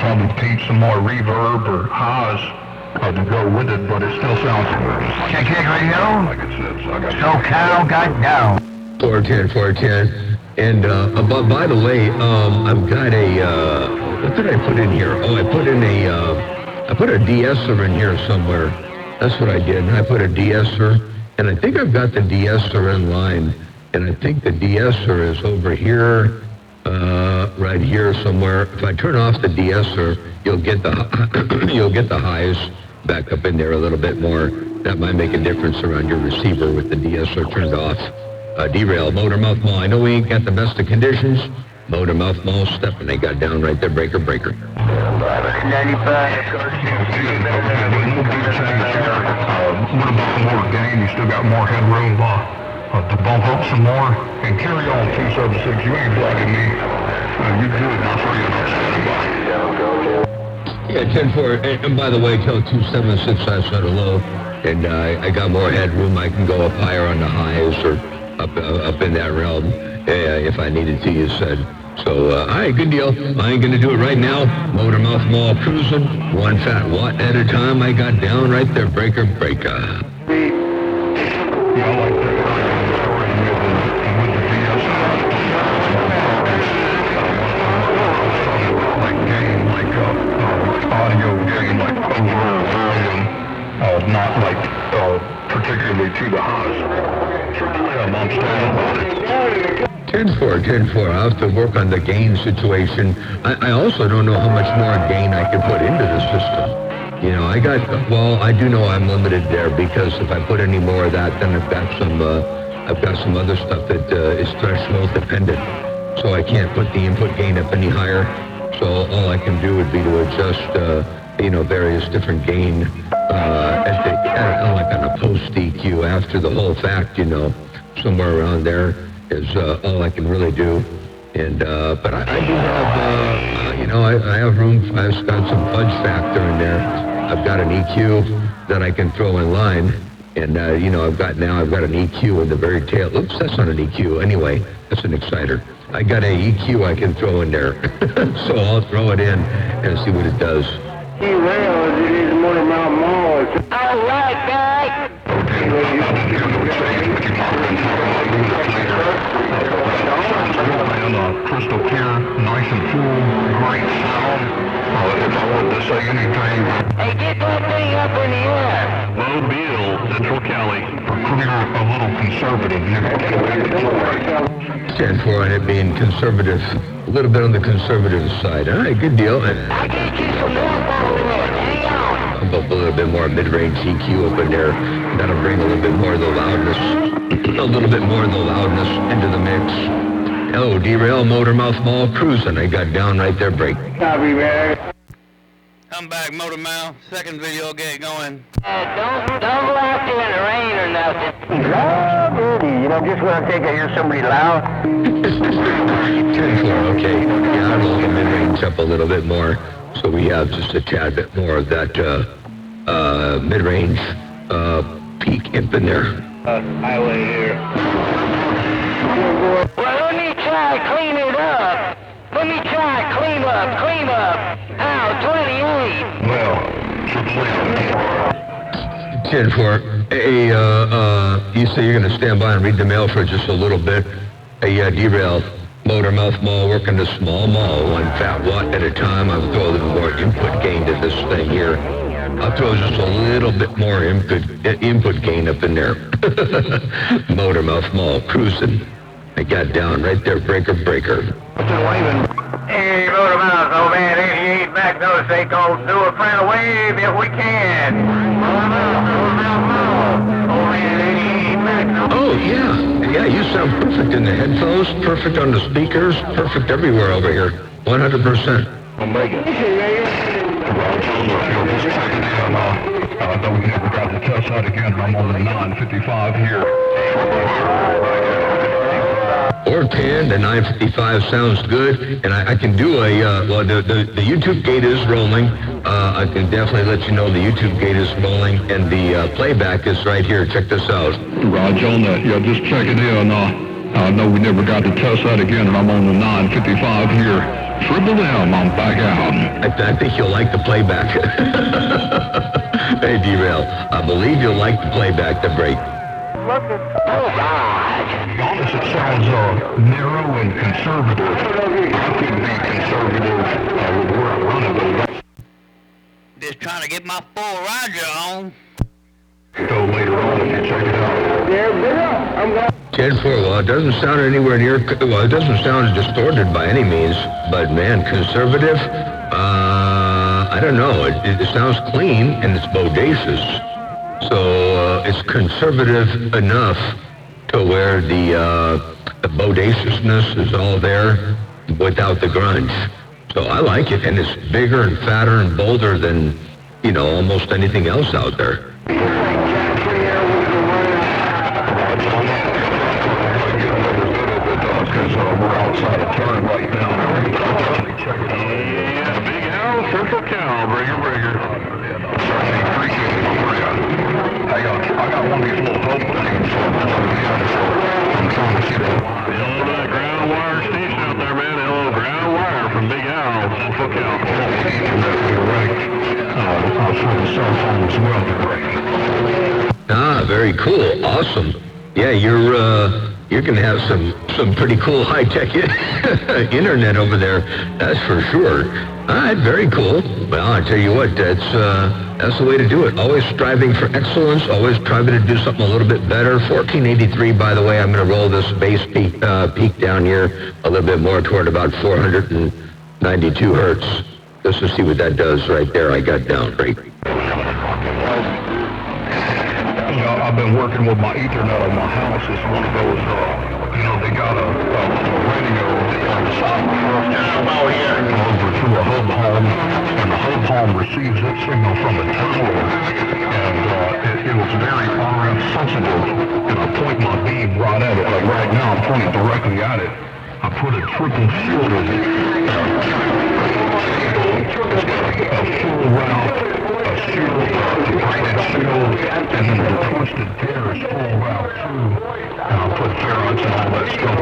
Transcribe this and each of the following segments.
probably teach some more reverb or highs to go with it, but it still sounds Check radio. like it says. I got SoCal got down. 410. And by the way, I've got a, what did I put in here? Oh, I put a de-esser in here somewhere. That's what I did. I put a de-esser, and I think I've got the de-esser in line. And I think the de-esser is over here, right here somewhere. If I turn off the de-esser, you'll get the highs back up in there a little bit more. That might make a difference around your receiver with the de-esser turned off. Derail, MotormouthMaul. I know we ain't got the best of conditions. MotormouthMaul stepping. They got down right there, breaker. 95. What about more gain? You still got more headroom to bump up some more and carry on 276. You ain't blocking me. You good? Not for you. Yeah, 10-4. And by the way, tell 276 I set a low. And I got more headroom. I can go up higher on the highs or up in that realm if I needed to, you said. So, all right, good deal. I ain't going to do it right now. MotormouthMaul cruising. One fat watt at a time. I got down right there. Breaker. Yeah, I like that. With the DSR. Like gain, like audio gain, like overall volume. Not like particularly to the highs. I'm standing by it. 10-4. I'll have to work on the gain situation. I also don't know how much more gain I can put into the system. You know, I do know I'm limited there because if I put any more of that, then I've got some other stuff that is threshold dependent. So I can't put the input gain up any higher. So all I can do would be to adjust, various different gain like on a post EQ after the whole fact, somewhere around there is all I can really do. And but I do have, I have room. I've got some fudge factor in there. I've got an EQ that I can throw in line, and I've got an EQ in the very tail. Oops, that's not an EQ. Anyway, that's an exciter. I got a EQ I can throw in there, so I'll throw it in and see what it does. Well, it is MotormouthMaul. All right, guys. Crystal clear, nice and full, great sound. If I wanted to say anything, Hey, get that thing up in the air. Mobile, Central Cali. Clear, a little conservative. 10-4 on it being conservative, a little bit on the conservative side. All right, good deal. I get you some more followers. Hang on. I'll put a little bit more mid-range EQ up in there. That'll bring a little bit more of the loudness, into the mix. Hello, Derail, MotormouthMaul cruising. I got down right there, break. Copy, man. I'm back, MotormouthMaul. Second video, get going. Don't go out there in the rain or nothing. Just when I think I hear somebody loud. 10-4, okay. Yeah, I'm looking mid-range up a little bit more. So we have just a tad bit more of that mid-range peak imp in there. Highway here. Well, let me try clean it up. Let me try clean up. Ow, 28. Well, 10-4. Hey, you say you're going to stand by and read the mail for just a little bit. Hey, Derail, MotormouthMaul, working the small mall, one fat watt at a time. I'll throw a little more input gain to this thing here. I'll throw just a little bit more input gain up in there. MotormouthMaul, cruising. I got down right there, breaker. Hey, MotormouthMaul, old man 88 back notice they gonna do a final wave if we can. MotormouthMaul, old man 88 back notice. Oh, yeah, you sound perfect in the headphones, perfect on the speakers, perfect everywhere over here, 100%. Omega. Though we never got to test that again, I'm on the 955 here. Or 10, the 955 sounds good, and I can do the YouTube gate is rolling. I can definitely let you know the YouTube gate is rolling, and the playback is right here. Check this out. Roger on that. Yeah, just check it in. I know we never got to test that again, and I'm on the 955 here. Triple M, I'm back out. I think you'll like the playback. Hey, D-Rail, I believe you'll like the playback, the break. Oh, God. Honest, it sounds narrow and conservative. I could be conservative with where I run it. Just trying to get my full Roger on. So later on, if you check it out. Yeah, big up. I'm going. 10-4, well, it doesn't sound anywhere near, well, it doesn't sound distorted by any means, but man, conservative, I don't know, it sounds clean and it's bodacious, so it's conservative enough to where the bodaciousness is all there without the grunge. So I like it, and it's bigger and fatter and bolder than, you know, almost anything else out there. We're outside of turn right now. Check it out. Yeah, Big Al, Central Cal, Rigger. Certainly appreciate it for you. I got one of these little hope things. I'm trying to see that. Hello, ground wire station out there, man. Hello, ground wire from Big Al, Central Cal. Direct. Also the cell phone as well, direct. Ah, very cool. Awesome. Yeah, you're going to have some pretty cool high-tech internet over there, that's for sure. All right, very cool. Well, I tell you what, that's the way to do it. Always striving for excellence, always trying to do something a little bit better. 1483, by the way, I'm going to roll this bass peak down here a little bit more toward about 492 hertz, just to see what that does right there. I got down great. I've been working with my Ethernet on my house. It's one of those, they got a radio on the side of the house over to a hub home, and the hub home receives its signal from a tower, and it was very RF sensitive, and I point my beam right at it. Like right now, I'm pointing directly at it. I put a triple shielded, a full route, a shield, a braided shield, and then the twisted pair is full route too. And I put ferrites and all that stuff.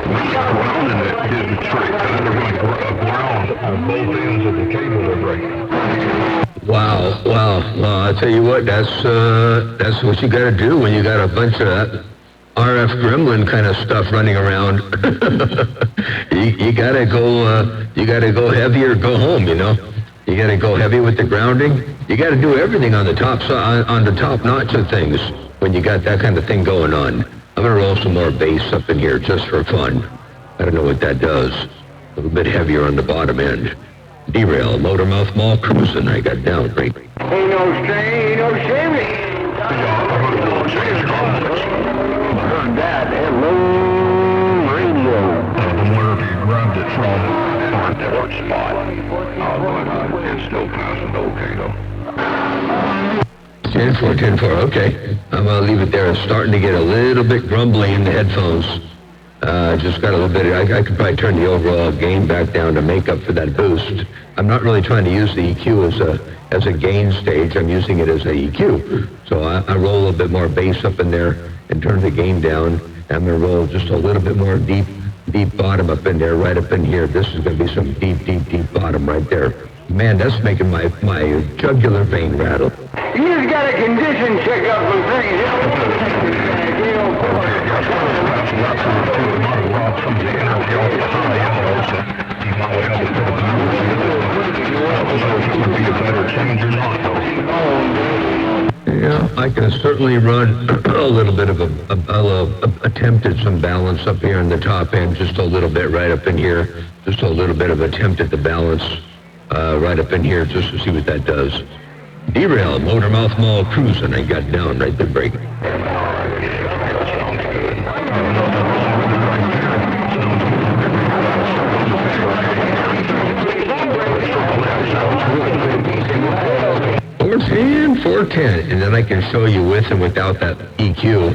Really grounding it did the trick. And then they're going to ground on both ends of the cable they're breaking. Wow. Well, I tell you what, that's what you got to do when you got a bunch of that RF gremlin kind of stuff running around. you gotta go heavy or go home, you know. You gotta go heavy with the grounding. You gotta do everything on the top notch of things when you got that kind of thing going on. I'm gonna roll some more bass up in here just for fun. I don't know what that does. A little bit heavier on the bottom end. Derail, MotormouthMaul cruising. I got down great. Ain't no shame. Heard that. Hello, radio. Wherever you grabbed it from, or at what spot. But it's still passing okay, though. 10-4, okay. I'm going to leave it there. It's starting to get a little bit grumbly in the headphones. Just got a little bit, I could probably turn the overall gain back down to make up for that boost. I'm not really trying to use the EQ as a gain stage. I'm using it as a EQ. So I roll a little bit more bass up in there and turn the gain down. I'm going to roll just a little bit more deep bottom up in there, right up in here. This is going to be some deep bottom right there. Man, that's making my jugular vein rattle. You just got a condition checkup from 3 Yeah, I can certainly run a little bit of attempted some balance up here in the top end, just a little bit right up in here, just a little bit of attempt at the balance right up in here, just to see what that does. Derail, MotormouthMaul cruising. I got down right there, break. .410, and then I can show you with and without that EQ.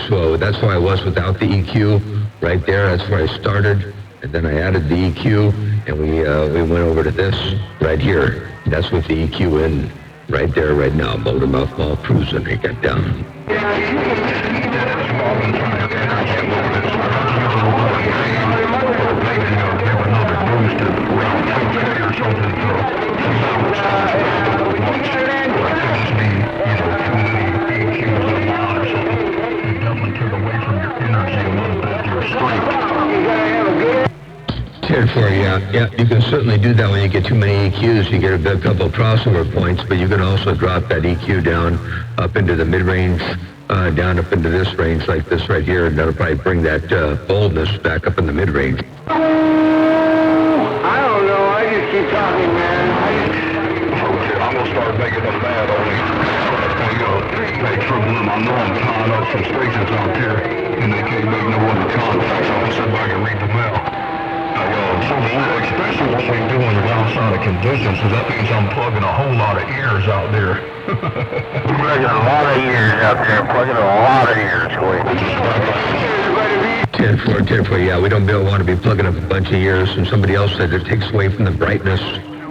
So that's why I was without the EQ right there. That's where I started, and then I added the EQ, and we went over to this right here. That's with the EQ in right there, right now. MotormouthMaul cruising. I got down. Yeah, you can certainly do that when you get too many EQs. You get a couple of crossover points, but you can also drop that EQ down up into the mid-range, down up into this range like this right here, and that'll probably bring that boldness back up in the mid-range. I don't know, I just keep talking, man. Okay, I'm gonna start making them mad on me. Hey, Triple M, I know I'm tying up some stations out there, and they can't make no other contact, so I'm sitting back and read them out. Especially what we do in the outside of conditions, so that means I'm plugging a whole lot of ears out there. Plugging a lot of ears out there, plugging a lot of ears, boy. 10-4, yeah, we don't want to be plugging up a bunch of ears, and somebody else said it takes away from the brightness.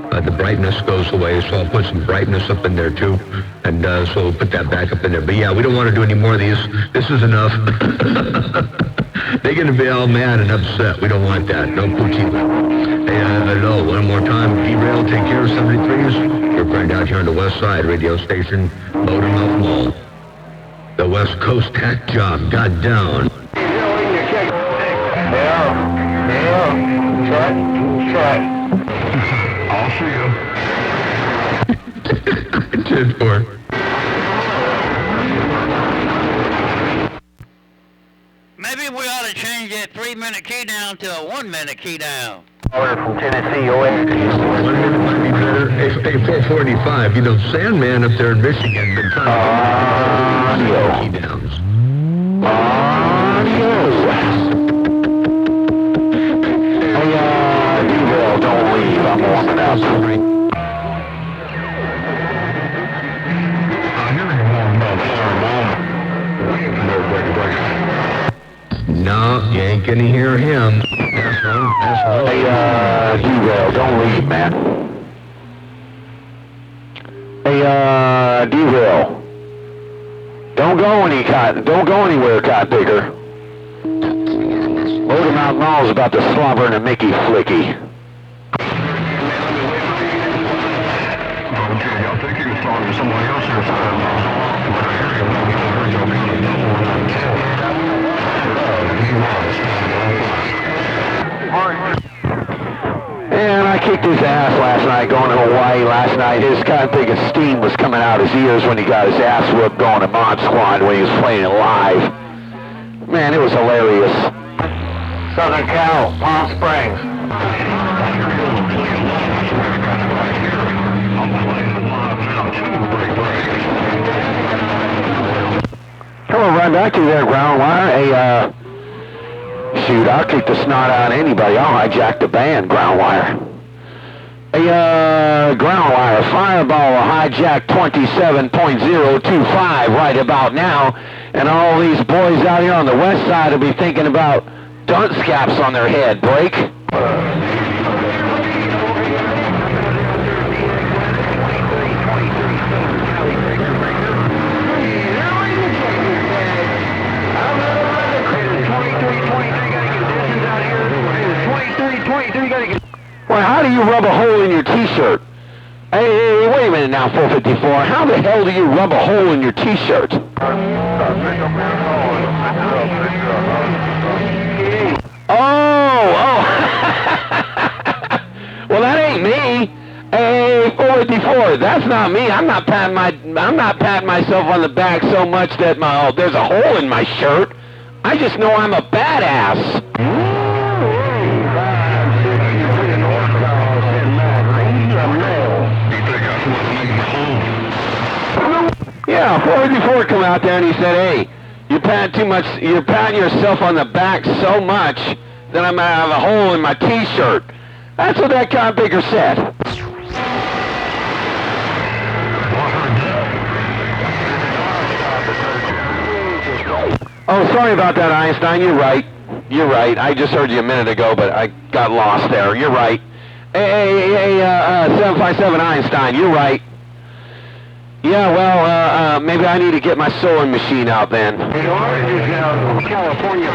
The brightness goes away, so I'll put some brightness up in there too, and so we'll put that back up in there. But yeah, we don't want to do any more of these. This is enough. They're going to be all mad and upset. We don't want that. No poochie. Hey, hello, one more time. Derail, take care of 73s. You're right out here on the west side radio station, MotormouthMaul. The West Coast tack job got down. Check. I'll see you. 10-4. Maybe we ought to change that 3-minute key down to a 1-minute key down. Caller from Tennessee, OS. 1 minute might be better. Hey, 445. You know, Sandman up there in Michigan been trying to key downs. Don't leave. I'm warming up. No, you ain't gonna hear him. Hey, Derail, don't leave, man. Hey, Derail. Don't go anywhere, cot picker. MotormouthMaul's about to slobber in a Mickey Flicky. Okay, I think he was talking to somebody else here. But I hear you. And I kicked his ass last night going to Hawaii last night. His kind of big steam was coming out his ears when he got his ass whooped going to Mod Squad when he was playing it live. Man, it was hilarious. Southern Cal, Palm Springs. Come on, run back to there, ground wire. Hey, shoot, I'll kick the snot out of anybody. I'll hijack the band, ground wire. Hey, ground wire, Fireball, hijack 27.025 right about now. And all these boys out here on the west side will be thinking about dunce caps on their head. Break. Well, how do you rub a hole in your t-shirt? Hey, wait a minute now, 454. How the hell do you rub a hole in your t-shirt? Oh. Well, that ain't me. Hey, 454. That's not me. I'm not patting myself on the back so much that there's a hole in my shirt. I just know I'm a badass. Yeah, 454 come out there and he said, hey, you're patting yourself on the back so much that I'm gonna have a hole in my t-shirt. That's what that con picker said. Oh, sorry about that, Einstein. You're right. I just heard you a minute ago, but I got lost there. You're right. Hey, 757 Einstein, you're right. Yeah, well, maybe I need to get my sewing machine out then. California.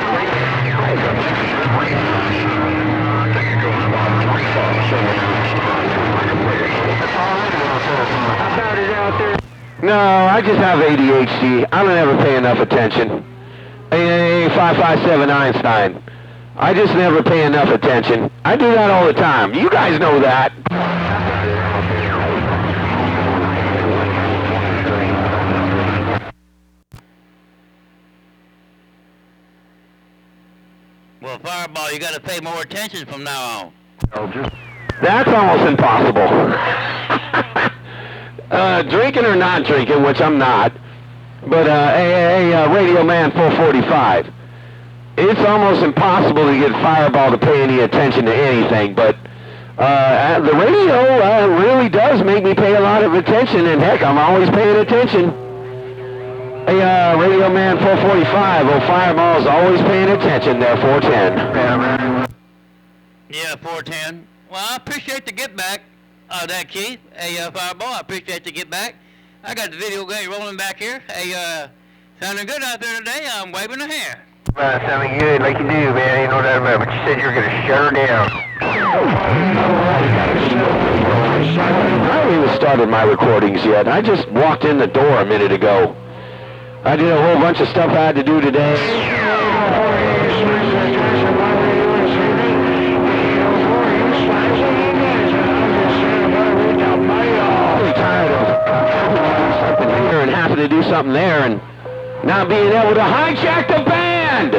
No, I just have ADHD. I don't ever pay enough attention. Hey, 557 Einstein. I just never pay enough attention. I do that all the time. You guys know that. Well, Fireball, you got to pay more attention from now on. That's almost impossible. Drinking or not drinking, which I'm not, but Radio Man 445. It's almost impossible to get Fireball to pay any attention to anything, but the radio really does make me pay a lot of attention, and heck, I'm always paying attention. Hey, Radio Man 445, oh, Fireball's always paying attention there, 410. Yeah, 410. Well, I appreciate the get back of that, Keith. Hey, Fireball, I appreciate the get back. I got the video game rolling back here. Hey, sounding good out there today. I'm waving a hand. Sounding good, like you do, man. Ain't no doubt about it. But you said you were going to shut her down. I haven't even started my recordings yet. I just walked in the door a minute ago. I did a whole bunch of stuff I had to do today. And having to do something there and not being able to hijack the band.